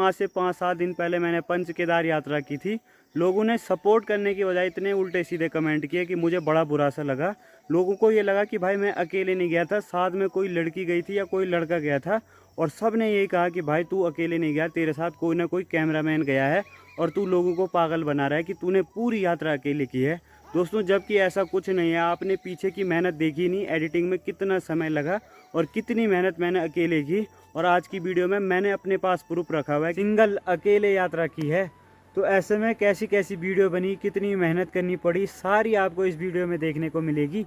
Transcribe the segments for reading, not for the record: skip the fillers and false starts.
आज से 5-7 दिन पहले मैंने पंच केदार यात्रा की थी। लोगों ने सपोर्ट करने की बजाय इतने उल्टे सीधे कमेंट किए कि मुझे बड़ा बुरा सा लगा। लोगों को ये लगा कि भाई मैं अकेले नहीं गया था, साथ में कोई लड़की गई थी या कोई लड़का गया था, और सब ने यही कहा कि भाई तू अकेले नहीं गया, तेरे साथ कोई ना कोई कैमरामैन गया है और तू लोगों को पागल बना रहा है कि तूने पूरी यात्रा अकेले की है। दोस्तों, जबकि ऐसा कुछ नहीं है। आपने पीछे की मेहनत देखी नहीं, एडिटिंग में कितना समय लगा और कितनी मेहनत मैंने अकेले की। और आज की वीडियो में मैंने अपने पास प्रूफ रखा हुआ है, सिंगल अकेले यात्रा की है। तो ऐसे में कैसी कैसी वीडियो बनी, कितनी मेहनत करनी पड़ी, सारी आपको इस वीडियो में देखने को मिलेगी।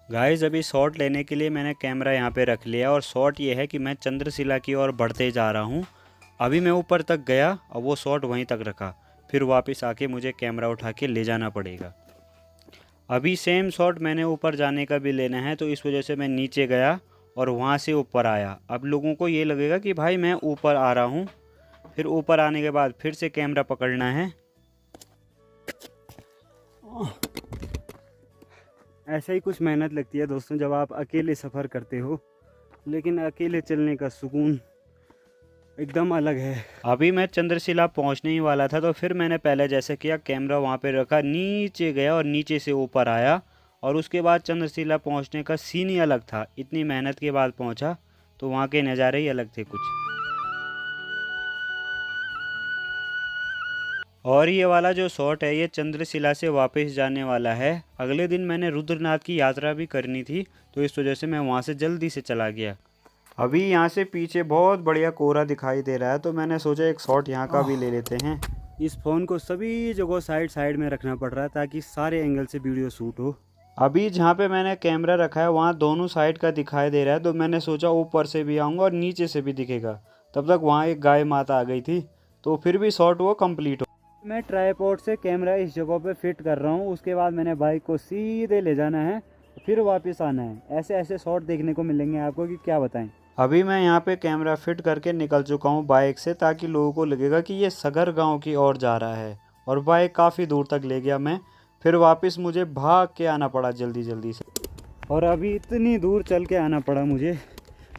गाइस, अभी शॉट लेने के लिए मैंने कैमरा यहाँ पे रख लिया और शॉट ये है कि मैं चंद्रशिला की ओर बढ़ते जा रहा हूँ। अभी मैं ऊपर तक गया और वो शॉट वहीं तक रखा, फिर वापस आके मुझे कैमरा उठा के ले जाना पड़ेगा। अभी सेम शॉट मैंने ऊपर जाने का भी लेना है, तो इस वजह से मैं नीचे गया और वहाँ से ऊपर आया। अब लोगों को ये लगेगा कि भाई मैं ऊपर आ रहा हूँ, फिर ऊपर आने के बाद फिर से कैमरा पकड़ना है। ऐसा ही कुछ मेहनत लगती है दोस्तों जब आप अकेले सफ़र करते हो, लेकिन अकेले चलने का सुकून एकदम अलग है। अभी मैं चंद्रशिला पहुंचने ही वाला था, तो फिर मैंने पहले जैसे किया, कैमरा वहां पे रखा, नीचे गया और नीचे से ऊपर आया। और उसके बाद चंद्रशिला पहुंचने का सीन ही अलग था। इतनी मेहनत के बाद पहुंचा तो वहां के नज़ारे ही अलग थे कुछ। और ये वाला जो शॉट है ये चंद्रशिला से वापस जाने वाला है। अगले दिन मैंने रुद्रनाथ की यात्रा भी करनी थी, तो इस वजह से मैं वहाँ से जल्दी से चला गया। अभी यहाँ से पीछे बहुत बढ़िया कोहरा दिखाई दे रहा है, तो मैंने सोचा एक शॉट यहाँ का भी ले लेते हैं। इस फ़ोन को सभी जगह साइड में रखना पड़ रहा है ताकि सारे एंगल से वीडियो शूट हो। अभी जहाँ पे मैंने कैमरा रखा है वहाँ दोनों साइड का दिखाई दे रहा है, तो मैंने सोचा ऊपर से भी आऊँगा और नीचे से भी दिखेगा। तब तक वहाँ एक गाय माता आ गई थी, तो फिर भी शॉट वो कंप्लीट हो। मैं ट्राईपॉड से कैमरा इस जगह पे फिट कर रहा हूँ, उसके बाद मैंने बाइक को सीधे ले जाना है, फिर वापस आना है। ऐसे ऐसे शॉट देखने को मिलेंगे आपको कि क्या बताएं। अभी मैं यहाँ पे कैमरा फिट करके निकल चुका हूँ बाइक से, ताकि लोगों को लगेगा कि ये सगर गांव की ओर जा रहा है। और बाइक काफ़ी दूर तक ले गया मैं, फिर वापस मुझे भाग के आना पड़ा जल्दी से। और अभी इतनी दूर चल के आना पड़ा मुझे।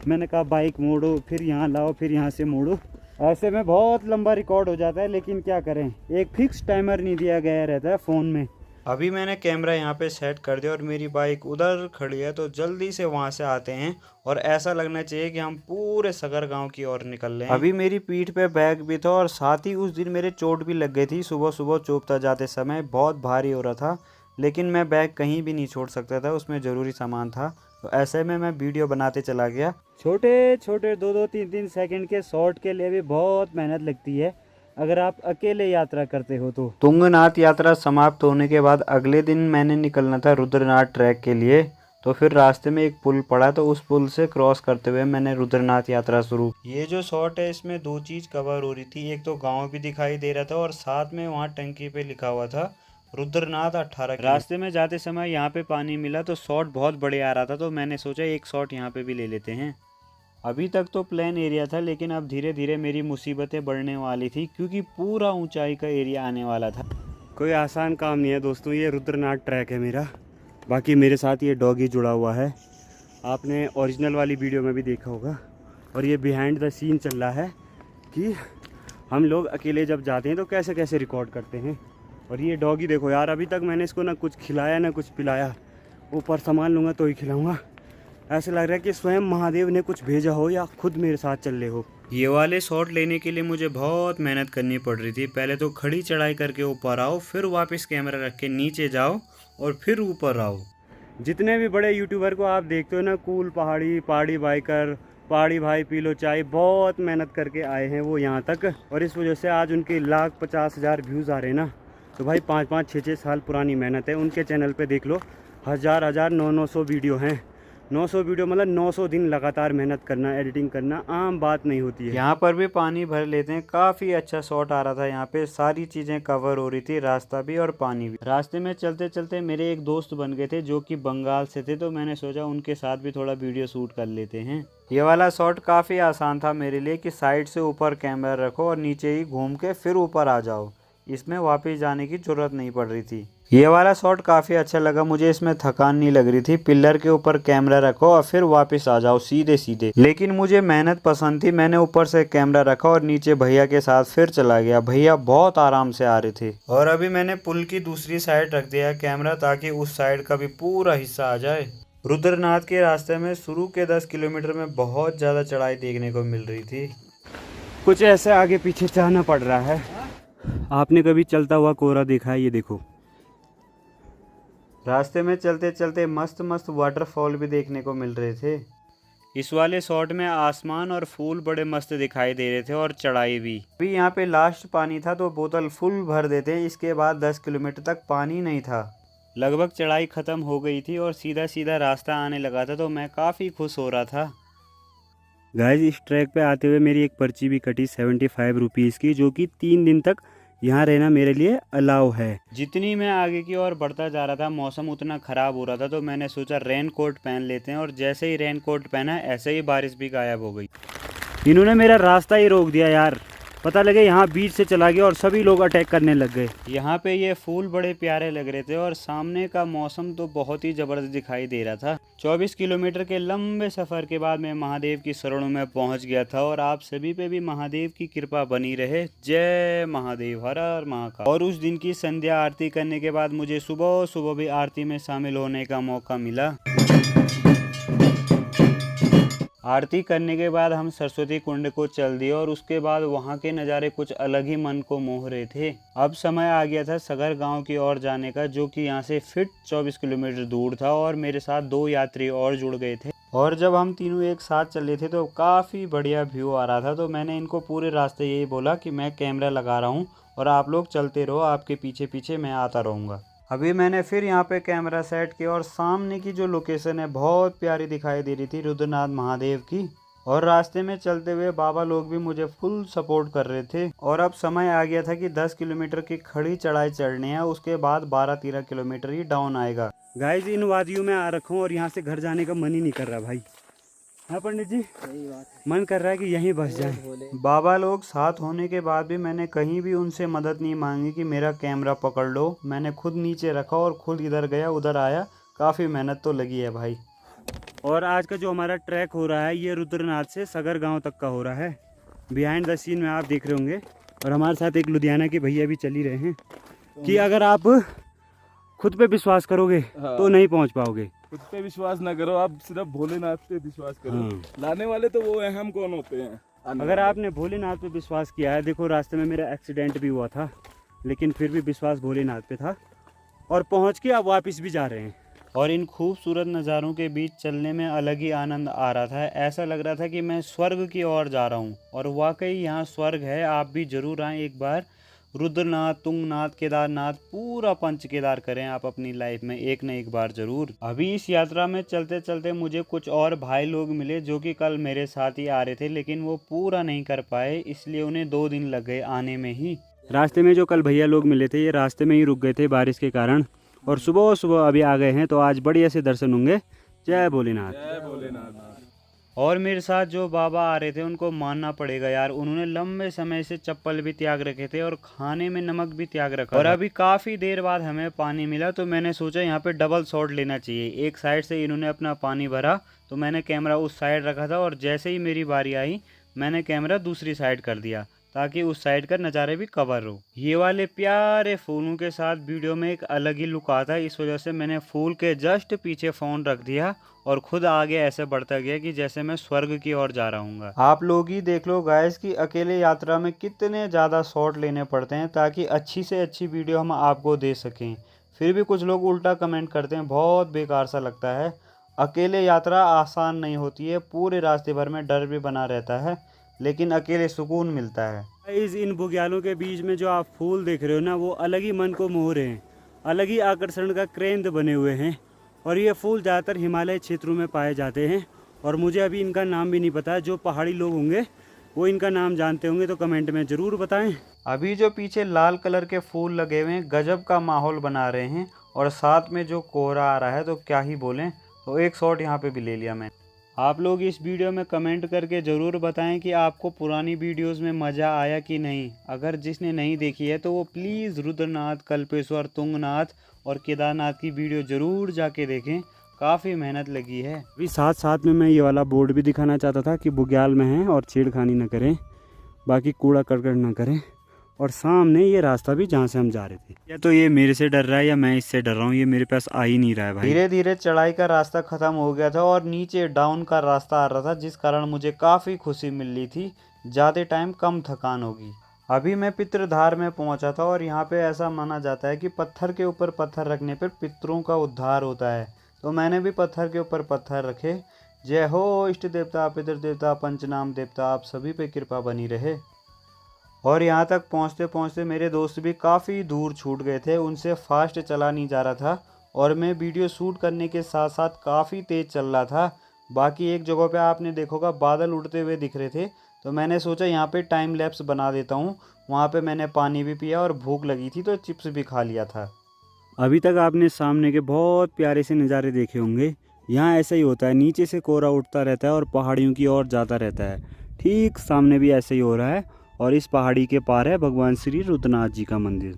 मैंने कहा बाइक मोड़ो, फिर यहाँ लाओ, फिर यहाँ से मोड़ो। ऐसे में बहुत लंबा रिकॉर्ड हो जाता है, लेकिन क्या करें, एक फिक्स टाइमर नहीं दिया गया रहता है फ़ोन में। अभी मैंने कैमरा यहाँ पे सेट कर दिया और मेरी बाइक उधर खड़ी है, तो जल्दी से वहाँ से आते हैं और ऐसा लगना चाहिए कि हम पूरे सगर गांव की ओर निकल रहे हैं। अभी मेरी पीठ पे बैग भी था और साथ ही उस दिन मेरे चोट भी लग गई थी। सुबह सुबह चोपता जाते समय बहुत भारी हो रहा था, लेकिन मैं बैग कहीं भी नहीं छोड़ सकता था, उसमें ज़रूरी सामान था। तो ऐसे में मैं वीडियो बनाते चला गया। छोटे छोटे 2-2, 3-3 सेकंड के शॉट के लिए भी बहुत मेहनत लगती है अगर आप अकेले यात्रा करते हो तो। तुंगनाथ यात्रा समाप्त होने के बाद अगले दिन मैंने निकलना था रुद्रनाथ ट्रैक के लिए, तो फिर रास्ते में एक पुल पड़ा, तो उस पुल से क्रॉस करते हुए मैंने रुद्रनाथ यात्रा शुरू। ये जो शॉट है इसमें 2 चीज़ कवर हो रही थी, एक तो गाँव भी दिखाई दे रहा था और साथ में वहाँ टंकी पे लिखा हुआ था रुद्रनाथ 18। रास्ते में जाते समय यहाँ पे पानी मिला तो शॉट बहुत बढ़िया आ रहा था, तो मैंने सोचा एक शॉट यहाँ पे भी ले लेते हैं। अभी तक तो प्लेन एरिया था, लेकिन अब धीरे धीरे मेरी मुसीबतें बढ़ने वाली थी, क्योंकि पूरा ऊंचाई का एरिया आने वाला था। कोई आसान काम नहीं है दोस्तों, ये रुद्रनाथ ट्रैक है मेरा। बाकी मेरे साथ ये डॉगी जुड़ा हुआ है, आपने ओरिजिनल वाली वीडियो में भी देखा होगा। और ये बिहाइंड द सीन चल रहा है कि हम लोग अकेले जब जाते हैं तो कैसे कैसे रिकॉर्ड करते हैं। और ये डॉगी देखो यार, अभी तक मैंने इसको ना कुछ खिलाया ना कुछ पिलाया। ऊपर सामान लूँगा तो ही खिलाऊँगा। ऐसे लग रहा है कि स्वयं महादेव ने कुछ भेजा हो या खुद मेरे साथ चल रहे हो। ये वाले शॉट लेने के लिए मुझे बहुत मेहनत करनी पड़ रही थी। पहले तो खड़ी चढ़ाई करके ऊपर आओ, फिर वापस कैमरा रख के नीचे जाओ और फिर ऊपर आओ। जितने भी बड़े यूट्यूबर को आप देखते हो ना, कूल पहाड़ी, पहाड़ी बाइकर, पहाड़ी भाई पी लो चाय, बहुत मेहनत करके आए हैं वो यहाँ तक। और इस वजह से आज उनके 1,50,000 व्यूज़ आ रहे हैं ना, तो भाई 5-5, 6-6 साल पुरानी मेहनत है। उनके चैनल पे देख लो, 1000 900 वीडियो हैं। 900 वीडियो मतलब 900 दिन लगातार मेहनत करना, एडिटिंग करना आम बात नहीं होती है। यहाँ पर भी पानी भर लेते हैं। काफ़ी अच्छा शॉट आ रहा था, यहाँ पे सारी चीज़ें कवर हो रही थी, रास्ता भी और पानी भी। रास्ते में चलते चलते मेरे एक दोस्त बन गए थे जो कि बंगाल से थे, तो मैंने सोचा उनके साथ भी थोड़ा वीडियो शूट कर लेते हैं। ये वाला शॉट काफ़ी आसान था मेरे लिए कि साइड से ऊपर कैमरा रखो और नीचे ही घूम के फिर ऊपर आ जाओ। इसमें वापस जाने की ज़रूरत नहीं पड़ रही थी। ये वाला शॉट काफ़ी अच्छा लगा मुझे, इसमें थकान नहीं लग रही थी। पिलर के ऊपर कैमरा रखो और फिर वापस आ जाओ सीधे सीधे। लेकिन मुझे मेहनत पसंद थी, मैंने ऊपर से कैमरा रखा और नीचे भैया के साथ फिर चला गया। भैया बहुत आराम से आ रहे थे। और अभी मैंने पुल की दूसरी साइड रख दिया कैमरा ताकि उस साइड का भी पूरा हिस्सा आ जाए। रुद्रनाथ के रास्ते में शुरू के 10 किलोमीटर में बहुत ज़्यादा चढ़ाई देखने को मिल रही थी। कुछ ऐसे आगे पीछे जाना पड़ रहा है। आपने कभी चलता हुआ कोहरा देखा है? ये देखो, रास्ते में चलते चलते मस्त मस्त वाटरफॉल भी देखने को मिल रहे थे। इस वाले शॉट में आसमान और फूल बड़े मस्त दिखाई दे रहे थे और चढ़ाई भी। अभी यहाँ पे लास्ट पानी था तो बोतल फुल भर देते हैं, इसके बाद 10 किलोमीटर तक पानी नहीं था। लगभग चढ़ाई ख़त्म हो गई थी और सीधा सीधा रास्ता आने लगा था तो मैं काफ़ी खुश हो रहा था। गाइस, इस ट्रैक पे आते हुए मेरी एक पर्ची भी कटी 75 रुपीज़ की, जो कि 3 दिन तक यहाँ रहना मेरे लिए अलाउ है। जितनी मैं आगे की ओर बढ़ता जा रहा था मौसम उतना ख़राब हो रहा था तो मैंने सोचा रेन कोट पहन लेते हैं, और जैसे ही रेन कोट पहना ऐसे ही बारिश भी गायब हो गई। इन्होंने मेरा रास्ता ही रोक दिया यार। पता लगे यहाँ बीच से चला गया और सभी लोग अटैक करने लग गए। यहाँ पे ये फूल बड़े प्यारे लग रहे थे और सामने का मौसम तो बहुत ही ज़बरदस्त दिखाई दे रहा था। 24 किलोमीटर के लंबे सफ़र के बाद मैं महादेव की शरणों में पहुँच गया था और आप सभी पे भी महादेव की कृपा बनी रहे। जय महादेव, हर हर महाकाल। और उस दिन की संध्या आरती करने के बाद मुझे सुबह सुबह भी आरती में शामिल होने का मौका मिला। आरती करने के बाद हम सरस्वती कुंड को चल दिए और उसके बाद वहाँ के नज़ारे कुछ अलग ही मन को मोह रहे थे। अब समय आ गया था सगर गांव की ओर जाने का, जो कि यहाँ से फिट 24 किलोमीटर दूर था और मेरे साथ 2 यात्री और जुड़ गए थे। और जब हम तीनों एक साथ चले थे तो काफ़ी बढ़िया व्यू आ रहा था, तो मैंने इनको पूरे रास्ते यही बोला कि मैं कैमरा लगा रहा हूँ और आप लोग चलते रहो, आपके पीछे पीछे मैं आता रहूँगा। अभी मैंने फिर यहाँ पे कैमरा सेट किया और सामने की जो लोकेशन है बहुत प्यारी दिखाई दे रही थी रुद्रनाथ महादेव की। और रास्ते में चलते हुए बाबा लोग भी मुझे फुल सपोर्ट कर रहे थे। और अब समय आ गया था कि 10 किलोमीटर की खड़ी चढ़ाई चढ़नी है, उसके बाद 12-13 किलोमीटर ही डाउन आएगा। गाइस, इन वादियों में आ रखा हूँ और यहाँ से घर जाने का मन ही नहीं कर रहा भाई। हाँ पंडित जी, सही बात है। मन कर रहा है कि यहीं बस जाए। बाबा लोग साथ होने के बाद भी मैंने कहीं भी उनसे मदद नहीं मांगी कि मेरा कैमरा पकड़ लो। मैंने खुद नीचे रखा और खुद इधर गया उधर आया। काफ़ी मेहनत तो लगी है भाई। और आज का जो हमारा ट्रैक हो रहा है ये रुद्रनाथ से सगर गांव तक का हो रहा है। बिहाइंड द सीन में आप देख रहे होंगे। और हमारे साथ एक लुधियाना के भैया भी चल ही रहे हैं कि अगर आप खुद पे विश्वास करोगे तो नहीं पहुंच पाओगे। खुद पे विश्वास ना करो, आप सिर्फ भोलेनाथ पे विश्वास करो। लाने वाले तो वो हैं, हम कौन होते हैं? अगर आपने भोलेनाथ पे विश्वास किया है, देखो रास्ते में मेरा एक्सीडेंट भी हुआ था लेकिन फिर भी विश्वास भोलेनाथ पे था और पहुंच के आप वापस भी जा रहे हैं। और इन खूबसूरत नज़ारों के बीच चलने में अलग ही आनंद आ रहा था। ऐसा लग रहा था कि मैं स्वर्ग की ओर जा रहा हूँ, और वाकई यहाँ स्वर्ग है। आप भी ज़रूर आएँ एक बार। रुद्रनाथ, तुंगनाथ, केदारनाथ, पूरा पंच केदार करें आप अपनी लाइफ में एक न एक बार ज़रूर। अभी इस यात्रा में चलते चलते मुझे कुछ और भाई लोग मिले जो कि कल मेरे साथ ही आ रहे थे, लेकिन वो पूरा नहीं कर पाए, इसलिए उन्हें 2 दिन लग गए आने में ही। रास्ते में जो कल भैया लोग मिले थे ये रास्ते में ही रुक गए थे बारिश के कारण, और सुबह सुबह अभी आ गए हैं, तो आज बढ़िया से दर्शन होंगे। जय भोलेनाथ। जय भोलेनाथ। और मेरे साथ जो बाबा आ रहे थे उनको मानना पड़ेगा यार, उन्होंने लंबे समय से चप्पल भी त्याग रखे थे और खाने में नमक भी त्याग रखा। और अभी काफ़ी देर बाद हमें पानी मिला तो मैंने सोचा यहाँ पे डबल शॉट लेना चाहिए। एक साइड से इन्होंने अपना पानी भरा तो मैंने कैमरा उस साइड रखा था, और जैसे ही मेरी बारी आई मैंने कैमरा दूसरी साइड कर दिया ताकि उस साइड का नज़ारे भी कवर हो। ये वाले प्यारे फूलों के साथ वीडियो में एक अलग ही लुक आता है, इस वजह से मैंने फूल के जस्ट पीछे फ़ोन रख दिया और खुद आगे ऐसे बढ़ता गया कि जैसे मैं स्वर्ग की ओर जा रहा हूँ। आप लोग ही देख लो गाइस कि अकेले यात्रा में कितने ज़्यादा शॉट लेने पड़ते हैं ताकि अच्छी से अच्छी वीडियो हम आपको दे सकें। फिर भी कुछ लोग उल्टा कमेंट करते हैं, बहुत बेकार सा लगता है। अकेले यात्रा आसान नहीं होती है, पूरे रास्ते भर में डर भी बना रहता है, लेकिन अकेले सुकून मिलता है। इन बुग्यालों के बीच में जो आप फूल देख रहे हो ना, वो अलग ही मन को मोह रहे हैं, अलग ही आकर्षण का केंद्र बने हुए हैं। और ये फूल ज़्यादातर हिमालय क्षेत्रों में पाए जाते हैं, और मुझे अभी इनका नाम भी नहीं पता। जो पहाड़ी लोग होंगे वो इनका नाम जानते होंगे तो कमेंट में ज़रूर बताएं। अभी जो पीछे लाल कलर के फूल लगे हुए हैं गजब का माहौल बना रहे हैं, और साथ में जो कोहरा आ रहा है तो क्या ही बोलें। तो एक शॉट यहाँ पे भी ले लिया मैं। आप लोग इस वीडियो में कमेंट करके ज़रूर बताएं कि आपको पुरानी वीडियोस में मज़ा आया कि नहीं। अगर जिसने नहीं देखी है तो वो प्लीज़ रुद्रनाथ, कल्पेश्वर, तुंगनाथ और केदारनाथ की वीडियो ज़रूर जाके देखें, काफ़ी मेहनत लगी है। अभी साथ साथ में मैं ये वाला बोर्ड भी दिखाना चाहता था कि बुग्याल में है और छेड़खानी ना करें, बाकी कूड़ा करकट ना करें। और सामने ये रास्ता भी जहाँ से हम जा रहे थे। या तो ये मेरे से डर रहा है या मैं इससे डर रहा हूँ, ये मेरे पास आ ही नहीं रहा है भाई। धीरे धीरे चढ़ाई का रास्ता ख़त्म हो गया था और नीचे डाउन का रास्ता आ रहा था, जिस कारण मुझे काफ़ी खुशी मिल रही थी, ज़्यादा टाइम कम थकान होगी। अभी मैं पितृधार में पहुंचा था और यहाँ पे ऐसा माना जाता है कि पत्थर के ऊपर पत्थर रखने पर पितरों का उद्धार होता है। तो मैंने भी पत्थर के ऊपर पत्थर रखे। जय हो इष्ट देवता, पितृ देवता, पंचनाम देवता, आप सभी पे कृपा बनी रहे। और यहाँ तक पहुँचते पहुँचते मेरे दोस्त भी काफ़ी दूर छूट गए थे, उनसे फास्ट चला नहीं जा रहा था और मैं वीडियो शूट करने के साथ साथ काफ़ी तेज़ चल रहा था। बाकी एक जगह पे आपने देखोगा बादल उड़ते हुए दिख रहे थे, तो मैंने सोचा यहाँ पे टाइम लैप्स बना देता हूँ। वहाँ पे मैंने पानी भी पिया और भूख लगी थी तो चिप्स भी खा लिया था। अभी तक आपने सामने के बहुत प्यारे से नज़ारे देखे होंगे। यहाँ ऐसा ही होता है, नीचे से कोहरा उठता रहता है और पहाड़ियों की ओर जाता रहता है। ठीक सामने भी ऐसे ही हो रहा है और इस पहाड़ी के पार है भगवान श्री रुद्रनाथ जी का मंदिर।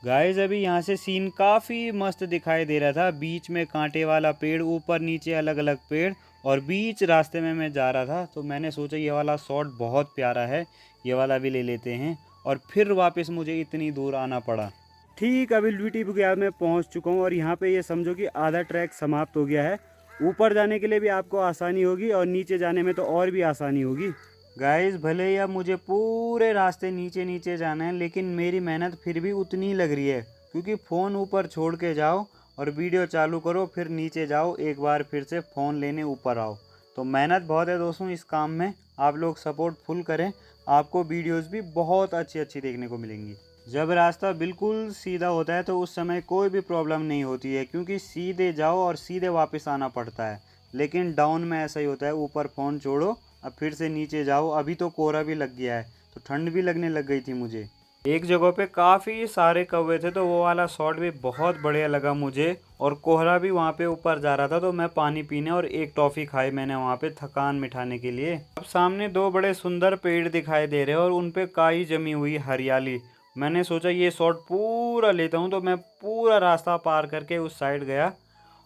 गाइस अभी यहाँ से सीन काफ़ी मस्त दिखाई दे रहा था। बीच में कांटे वाला पेड़, ऊपर नीचे अलग अलग पेड़ और बीच रास्ते में मैं जा रहा था, तो मैंने सोचा ये वाला शॉट बहुत प्यारा है, ये वाला भी ले लेते हैं। और फिर वापस मुझे इतनी दूर आना पड़ा। ठीक अभी लुटी बुग्याल में पहुँच चुका हूँ और यहाँ पे ये समझो कि आधा ट्रैक समाप्त हो गया है। ऊपर जाने के लिए भी आपको आसानी होगी और नीचे जाने में तो और भी आसानी होगी। गाइस भले ही अब मुझे पूरे रास्ते नीचे नीचे जाना है, लेकिन मेरी मेहनत फिर भी उतनी लग रही है, क्योंकि फ़ोन ऊपर छोड़ के जाओ और वीडियो चालू करो, फिर नीचे जाओ, एक बार फिर से फ़ोन लेने ऊपर आओ। तो मेहनत बहुत है दोस्तों इस काम में। आप लोग सपोर्ट फुल करें, आपको वीडियोस भी बहुत अच्छी अच्छी देखने को मिलेंगी। जब रास्ता बिल्कुल सीधा होता है तो उस समय कोई भी प्रॉब्लम नहीं होती है, क्योंकि सीधे जाओ और सीधे वापस आना पड़ता है। लेकिन डाउन में ऐसा ही होता है, ऊपर फ़ोन छोड़ो, अब फिर से नीचे जाओ। अभी तो कोहरा भी लग गया है, तो ठंड भी लगने लग गई थी मुझे। एक जगह पे काफ़ी सारे कौवे थे, तो वो वाला शॉट भी बहुत बढ़िया लगा मुझे। और कोहरा भी वहाँ पे ऊपर जा रहा था, तो मैं पानी पीने और एक टॉफ़ी खाई मैंने वहाँ पे थकान मिटाने के लिए। अब सामने दो बड़े सुंदर पेड़ दिखाई दे रहे हैं और उन पे काई जमी हुई हरियाली। मैंने सोचा ये शॉट पूरा लेता हूँ, तो मैं पूरा रास्ता पार करके उस साइड गया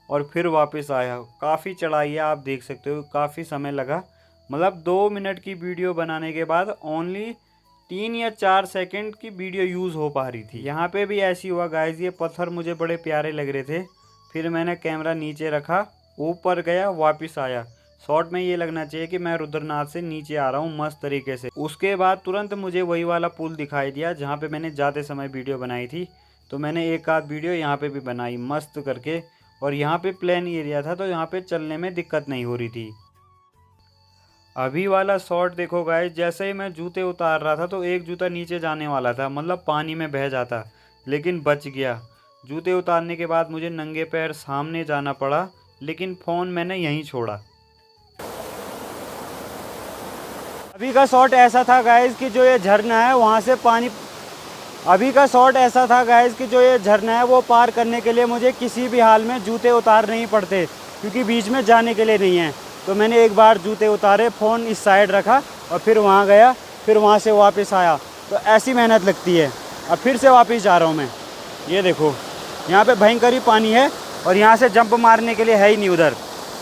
और फिर वापस आया। काफ़ी चढ़ाई है, आप देख सकते हो, काफ़ी समय लगा। मतलब 2 मिनट की वीडियो बनाने के बाद ओनली 3 या 4 सेकंड की वीडियो यूज़ हो पा रही थी। यहाँ पे भी ऐसी हुआ गाइस, ये पत्थर मुझे बड़े प्यारे लग रहे थे। फिर मैंने कैमरा नीचे रखा, ऊपर गया, वापस आया। शॉट में ये लगना चाहिए कि मैं रुद्रनाथ से नीचे आ रहा हूँ मस्त तरीके से। उसके बाद तुरंत मुझे वही वाला पुल दिखाई दिया जहाँ पे मैंने जाते समय वीडियो बनाई थी। तो मैंने एक आध वीडियो यहाँ पे भी बनाई मस्त करके। और यहाँ पे प्लेन एरिया था, तो यहाँ पे चलने में दिक्कत नहीं हो रही थी। अभी वाला शॉट देखो गाइस, जैसे ही मैं जूते उतार रहा था तो एक जूता नीचे जाने वाला था, मतलब पानी में बह जाता, लेकिन बच गया। जूते उतारने के बाद मुझे नंगे पैर सामने जाना पड़ा, लेकिन फ़ोन मैंने यहीं छोड़ा। अभी का शॉट ऐसा था गाइस कि जो ये झरना है वहाँ से पानी जो ये झरना है वो पार करने के लिए मुझे किसी भी हाल में जूते उतार नहीं पड़ते, क्योंकि बीच में जाने के लिए नहीं है। तो मैंने एक बार जूते उतारे, फ़ोन इस साइड रखा और फिर वहाँ गया, फिर वहाँ से वापस आया। तो ऐसी मेहनत लगती है। अब फिर से वापस जा रहा हूँ मैं। ये देखो यहाँ पे भयंकर ही पानी है और यहाँ से जंप मारने के लिए है ही नहीं उधर।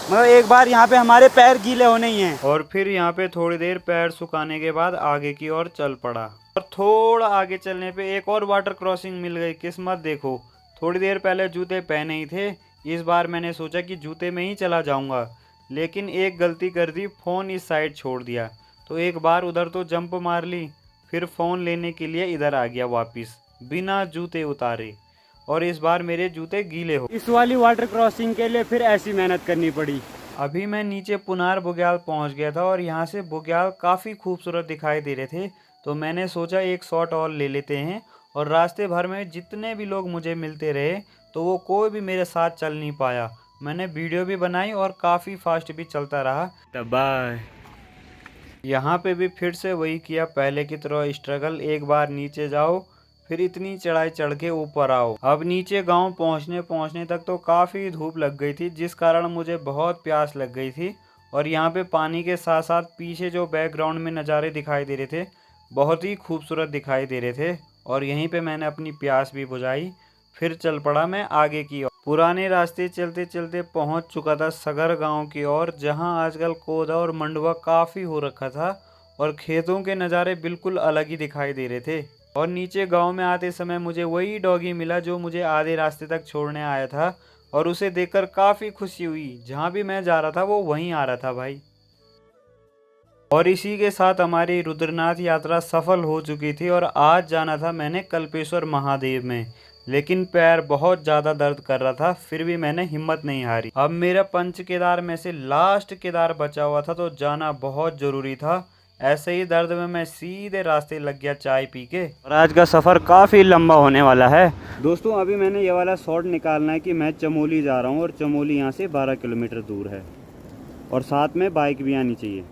मतलब एक बार यहाँ पे हमारे पैर गीले होने ही हैं। और फिर यहाँ पे थोड़ी देर पैर सुखाने के बाद आगे की ओर चल पड़ा। और थोड़ा आगे चलने पे एक और वाटर क्रॉसिंग मिल गई। किस्मत देखो, थोड़ी देर पहले जूते पहने ही थे, इस बार मैंने सोचा कि जूते में ही चला जाऊँगा, लेकिन एक गलती कर दी, फ़ोन इस साइड छोड़ दिया। तो एक बार उधर तो जंप मार ली, फिर फ़ोन लेने के लिए इधर आ गया वापस बिना जूते उतारे, और इस बार मेरे जूते गीले हो। इस वाली वाटर क्रॉसिंग के लिए फिर ऐसी मेहनत करनी पड़ी। अभी मैं नीचे पुनार बुग्याल पहुंच गया था और यहाँ से बुग्याल काफ़ी खूबसूरत दिखाई दे रहे थे। तो मैंने सोचा एक शॉट और ले लेते हैं। और रास्ते भर में जितने भी लोग मुझे मिलते रहे, तो वो कोई भी मेरे साथ चल नहीं पाया। मैंने वीडियो भी बनाई और काफ़ी फास्ट भी चलता रहा। बाय। यहाँ पे भी फिर से वही किया, पहले की तरह स्ट्रगल। एक बार नीचे जाओ, फिर इतनी चढ़ाई चढ़ के ऊपर आओ। अब नीचे गांव पहुँचने तक तो काफ़ी धूप लग गई थी, जिस कारण मुझे बहुत प्यास लग गई थी। और यहाँ पे पानी के साथ साथ पीछे जो बैकग्राउंड में नज़ारे दिखाई दे रहे थे, बहुत ही खूबसूरत दिखाई दे रहे थे। और यहीं पे मैंने अपनी प्यास भी बुझाई। फिर चल पड़ा मैं आगे की ओर। पुराने रास्ते चलते चलते पहुंच चुका था सगर गांव की ओर, जहां आजकल कोदा और मंडुवा काफ़ी हो रखा था और खेतों के नज़ारे बिल्कुल अलग ही दिखाई दे रहे थे। और नीचे गांव में आते समय मुझे वही डॉगी मिला जो मुझे आधे रास्ते तक छोड़ने आया था, और उसे देखकर काफ़ी खुशी हुई। जहां भी मैं जा रहा था वो वहीं आ रहा था भाई। और इसी के साथ हमारी रुद्रनाथ यात्रा सफल हो चुकी थी और आज जाना था मैंने कल्पेश्वर महादेव में, लेकिन पैर बहुत ज़्यादा दर्द कर रहा था, फिर भी मैंने हिम्मत नहीं हारी। अब मेरा पंच केदार में से लास्ट केदार बचा हुआ था तो जाना बहुत ज़रूरी था। ऐसे ही दर्द में मैं सीधे रास्ते लग गया चाय पी के, और आज का सफ़र काफ़ी लंबा होने वाला है। दोस्तों अभी मैंने ये वाला शॉट निकालना है कि मैं चमोली जा रहा हूँ और चमोली यहाँ से 12 किलोमीटर दूर है, और साथ में बाइक भी आनी चाहिए।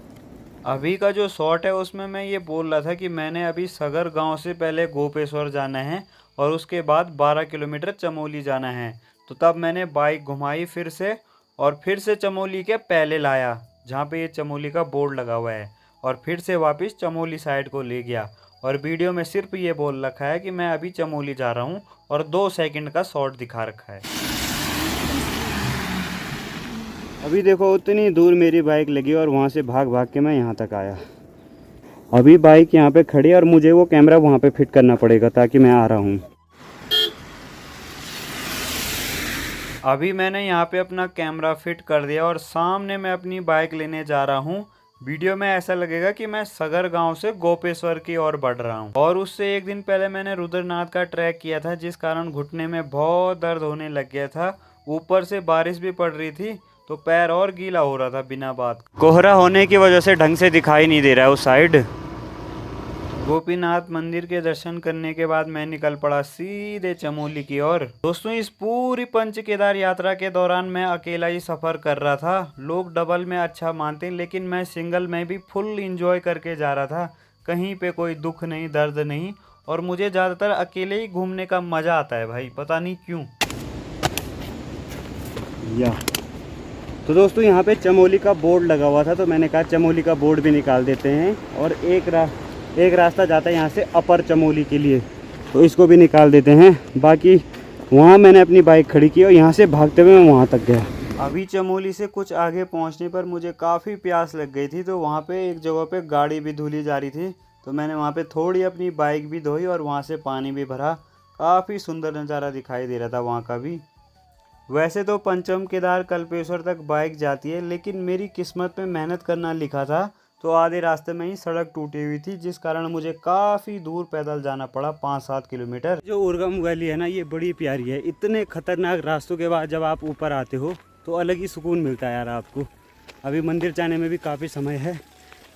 अभी का जो शॉट है उसमें मैं ये बोल रहा था कि मैंने अभी सगर गांव से पहले गोपेश्वर जाना है और उसके बाद 12 किलोमीटर चमोली जाना है। तो तब मैंने बाइक घुमाई फिर से, और फिर से चमोली के पहले लाया जहाँ पे ये चमोली का बोर्ड लगा हुआ है, और फिर से वापस चमोली साइड को ले गया। और वीडियो में सिर्फ ये बोल रखा है कि मैं अभी चमोली जा रहा हूँ, और 2 सेकंड का शॉट दिखा रखा है। अभी देखो उतनी दूर मेरी बाइक लगी और वहाँ से भाग भाग के मैं यहाँ तक आया। अभी बाइक यहाँ पे खड़ी है और मुझे वो कैमरा वहाँ पे फिट करना पड़ेगा ताकि मैं आ रहा हूँ। अभी मैंने यहाँ पे अपना कैमरा फिट कर दिया और सामने मैं अपनी बाइक लेने जा रहा हूँ। वीडियो में ऐसा लगेगा कि मैं सगर गांव से गोपेश्वर की ओर बढ़ रहा हूँ। और उससे एक दिन पहले मैंने रुद्रनाथ का ट्रैक किया था, जिस कारण घुटने में बहुत दर्द होने लग गया था। ऊपर से बारिश भी पड़ रही थी तो पैर और गीला हो रहा था बिना बात। कोहरा होने की वजह से ढंग से दिखाई नहीं दे रहा है उस साइड। गोपीनाथ मंदिर के दर्शन करने के बाद मैं निकल पड़ा सीधे चमोली की ओर। दोस्तों इस पूरी पंच केदार यात्रा के दौरान मैं अकेला ही सफ़र कर रहा था। लोग डबल में अच्छा मानते हैं, लेकिन मैं सिंगल में भी फुल इंजॉय करके जा रहा था। कहीं पे कोई दुख नहीं, दर्द नहीं, और मुझे ज़्यादातर अकेले ही घूमने का मज़ा आता है भाई, पता नहीं क्यों। तो दोस्तों यहाँ पे चमोली का बोर्ड लगा हुआ था, तो मैंने कहा चमोली का बोर्ड भी निकाल देते हैं। और एक रास्ता जाता है यहाँ से अपर चमोली के लिए, तो इसको भी निकाल देते हैं। बाकी वहाँ मैंने अपनी बाइक खड़ी की और यहाँ से भागते हुए मैं वहाँ तक गया। अभी चमोली से कुछ आगे पहुँचने पर मुझे काफ़ी प्यास लग गई थी, तो वहाँ पे एक जगह पे गाड़ी भी धुली जा रही थी, तो मैंने वहाँ पे थोड़ी अपनी बाइक भी धोई और वहाँ से पानी भी भरा। काफ़ी सुंदर नज़ारा दिखाई दे रहा था वहाँ का भी। वैसे तो पंचम केदार कल्पेश्वर तक बाइक जाती है, लेकिन मेरी किस्मत में मेहनत करना लिखा था, तो आधे रास्ते में ही सड़क टूटी हुई थी, जिस कारण मुझे काफ़ी दूर पैदल जाना पड़ा, 5-7 किलोमीटर। जो उर्गम वैली है ना, ये बड़ी प्यारी है। इतने खतरनाक रास्तों के बाद जब आप ऊपर आते हो तो अलग ही सुकून मिलता है यार आपको। अभी मंदिर जाने में भी काफ़ी समय है,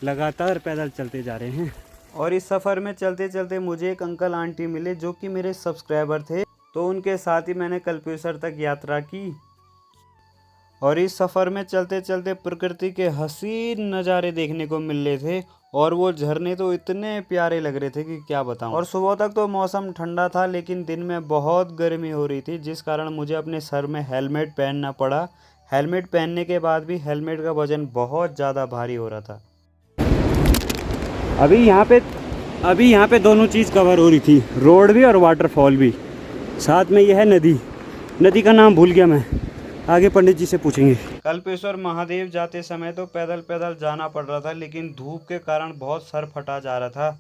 लगातार पैदल चलते जा रहे हैं। और इस सफ़र में चलते चलते मुझे एक अंकल आंटी मिले जो कि मेरे सब्सक्राइबर थे, तो उनके साथ ही मैंने कल्पेश्वर तक यात्रा की। और इस सफ़र में चलते चलते प्रकृति के हसीन नज़ारे देखने को मिल रहे थे, और वो झरने तो इतने प्यारे लग रहे थे कि क्या बताऊं। और सुबह तक तो मौसम ठंडा था, लेकिन दिन में बहुत गर्मी हो रही थी, जिस कारण मुझे अपने सर में हेलमेट पहनना पड़ा। हेलमेट पहनने के बाद भी हेलमेट का वज़न बहुत ज़्यादा भारी हो रहा था। अभी यहाँ पे दोनों चीज़ कवर हो रही थी, रोड भी और वाटरफॉल भी। साथ में यह है नदी का नाम भूल गया मैं, आगे पंडित जी से पूछेंगे। कल्पेश्वर महादेव जाते समय तो पैदल पैदल जाना पड़ रहा था, लेकिन धूप के कारण बहुत सर फटा जा रहा था।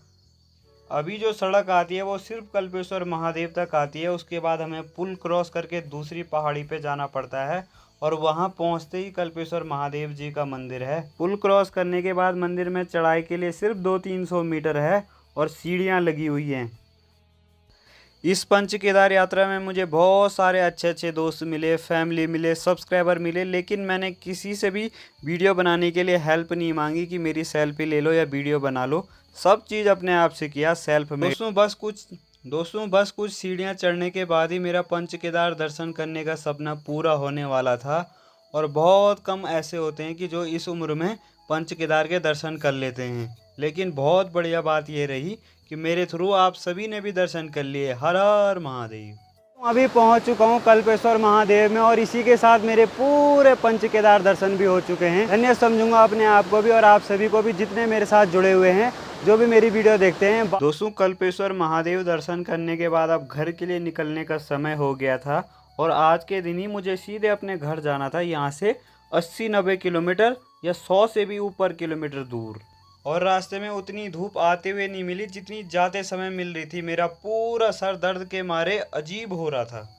अभी जो सड़क आती है वो सिर्फ कल्पेश्वर महादेव तक आती है, उसके बाद हमें पुल क्रॉस करके दूसरी पहाड़ी पे जाना पड़ता है, और वहां पहुंचते ही कल्पेश्वर महादेव जी का मंदिर है। पुल क्रॉस करने के बाद मंदिर में चढ़ाई के लिए सिर्फ 200-300 मीटर है, और सीढ़ियाँ लगी हुई हैं। इस पंच केदार यात्रा में मुझे बहुत सारे अच्छे दोस्त मिले, फैमिली मिले, सब्सक्राइबर मिले, लेकिन मैंने किसी से भी वीडियो बनाने के लिए हेल्प नहीं मांगी कि मेरी सेल्फी ले लो या वीडियो बना लो। सब चीज़ अपने आप से किया सेल्फ में। दोस्तों बस कुछ सीढ़ियाँ चढ़ने के बाद ही मेरा पंच केदार दर्शन करने का सपना पूरा होने वाला था। और बहुत कम ऐसे होते हैं कि जो इस उम्र में पंच केदार के दर्शन कर लेते हैं, लेकिन बहुत बढ़िया बात ये रही कि मेरे थ्रू आप सभी ने भी दर्शन कर लिए। हर हर महादेव। अभी पहुंच चुका हूं कल्पेश्वर महादेव में, और इसी के साथ मेरे पूरे पंच केदार दर्शन भी हो चुके हैं। धन्य समझूंगा अपने आप को भी और आप सभी को भी जितने मेरे साथ जुड़े हुए हैं। जो भी मेरी वीडियो देखते हैं। दोस्तों कल्पेश्वर महादेव दर्शन करने के बाद अब घर के लिए निकलने का समय हो गया था और आज के दिन ही मुझे सीधे अपने घर जाना था, यहाँ से 80-90 किलोमीटर या 100 से भी ऊपर किलोमीटर दूर। और रास्ते में उतनी धूप आते हुए नहीं मिली जितनी जाते समय मिल रही थी। मेरा पूरा सर दर्द के मारे अजीब हो रहा था।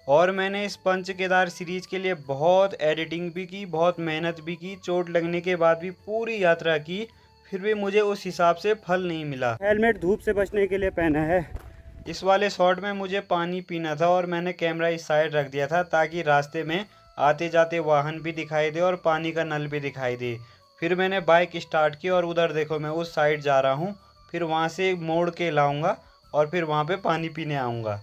और मैंने इस पंच केदार सीरीज के लिए बहुत एडिटिंग भी की, बहुत मेहनत भी की, चोट लगने के बाद भी पूरी यात्रा की, फिर भी मुझे उस हिसाब से फल नहीं मिला। हेलमेट धूप से बचने के लिए पहना है। इस वाले शॉट में मुझे पानी पीना था और मैंने कैमरा इस साइड रख दिया था ताकि रास्ते में आते जाते वाहन भी दिखाई दे और पानी का नल भी दिखाई दे। फिर मैंने बाइक स्टार्ट की और उधर देखो मैं उस साइड जा रहा हूँ, फिर वहाँ से मोड़ के लाऊंगा और फिर वहाँ पे पानी पीने आऊँगा।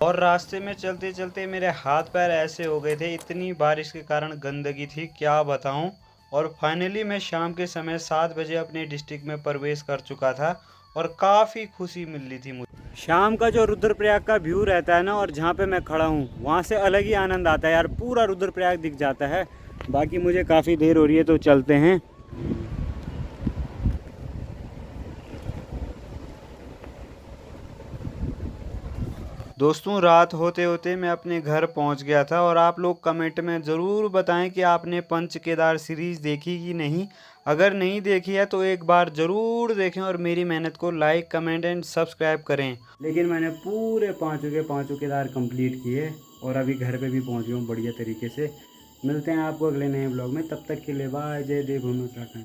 और रास्ते में चलते चलते मेरे हाथ पैर ऐसे हो गए थे, इतनी बारिश के कारण गंदगी थी क्या बताऊं। और फाइनली मैं शाम के समय 7 बजे अपने डिस्ट्रिक्ट में प्रवेश कर चुका था और काफ़ी खुशी मिल रही थी मुझे। शाम का जो रुद्रप्रयाग का व्यू रहता है ना, और जहाँ पे मैं खड़ा हूँ वहाँ से अलग ही आनंद आता है यार, पूरा रुद्रप्रयाग दिख जाता है। बाकी मुझे काफ़ी देर हो रही है तो चलते हैं। दोस्तों रात होते होते मैं अपने घर पहुंच गया था और आप लोग कमेंट में ज़रूर बताएं कि आपने पंच केदार सीरीज़ देखी कि नहीं। अगर नहीं देखी है तो एक बार ज़रूर देखें और मेरी मेहनत को लाइक कमेंट एंड सब्सक्राइब करें। लेकिन मैंने पूरे पाँचों केदार कंप्लीट किए और अभी घर पे भी पहुंच गया हूँ बढ़िया तरीके से। मिलते हैं आपको अगले नए ब्लॉग में, तब तक के लिए बाय। जय देवभूमि उत्तराखंड।